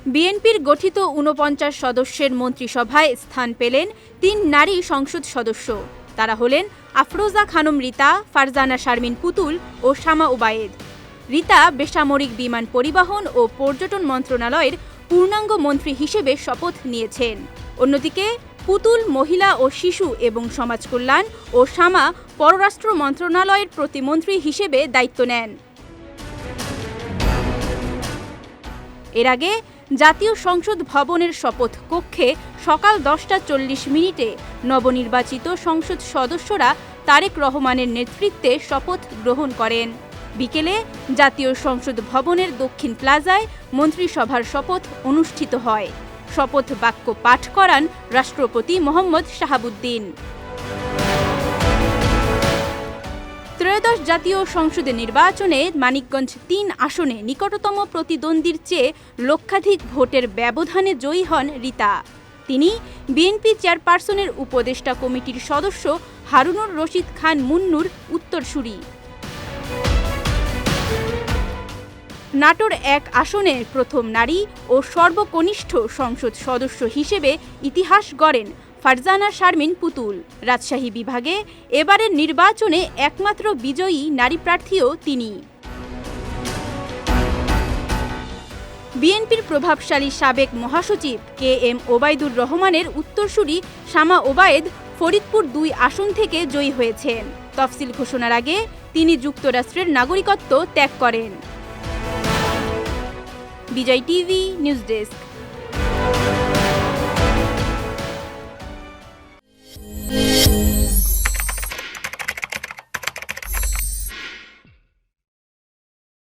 বিএনপির গঠিত ৪৯ সদস্যের মন্ত্রিসভায় স্থান পেলেন ৩ নারী সংসদ সদস্য। তারা হলেন আফরোজা খানম রিতা, ফারজানা শারমিন পুতুল ও শামা ওবায়েদ। রিতা বেসামরিক বিমান পরিবহন ও পর্যটন মন্ত্রণালয়ের পূর্ণাঙ্গ মন্ত্রী হিসেবে শপথ নিয়েছেন। অন্যদিকে পুতুল মহিলা ও শিশু এবং সমাজ কল্যাণ ও শামা পররাষ্ট্র মন্ত্রণালয়ের প্রতিমন্ত্রী হিসেবে দায়িত্ব নেন। এর আগে জাতীয় সংসদ ভবনের শপথ কক্ষে সকাল 10:40 নবনির্বাচিত সংসদ সদস্যরা তারেক রহমানের নেতৃত্বে শপথ গ্রহণ করেন। বিকেলে জাতীয় সংসদ ভবনের দক্ষিণ প্লাজায় মন্ত্রিসভার শপথ অনুষ্ঠিত হয়। শপথ বাক্য পাঠ করান রাষ্ট্রপতি মোহাম্মদ শাহাবুদ্দিন। ত্রয়োদশ জাতীয় সংসদের নির্বাচনে মানিকগঞ্জ ৩ আসনে নিকটতম প্রতিদ্বন্দ্বীর চেয়ে লক্ষাধিক ভোটের ব্যবধানে জয়ী হন রিতা। তিনি বিএনপি চেয়ারপারসনের উপদেষ্টা কমিটির সদস্য হারুনুর রশিদ খান মুন্নুর উত্তরসূরি। নাটোর ১ আসনের প্রথম নারী ও সর্বকনিষ্ঠ সংসদ সদস্য হিসেবে ইতিহাস গড়েন ফারজানা শারমিন পুতুল। রাজশাহী বিভাগে এবারের নির্বাচনে একমাত্র বিজয়ী নারী প্রার্থীও তিনি। বিএনপির প্রভাবশালী সাবেক মহাসচিব KM ওবায়দুর রহমানের উত্তরসূরি শামা ওবায়েদ ফরিদপুর ২ আসন থেকে জয়ী হয়েছেন। তফসিল ঘোষণার আগে তিনি যুক্তরাষ্ট্রের নাগরিকত্ব ত্যাগ করেন। বিজয় টিভি নিউজ ডেস্ক।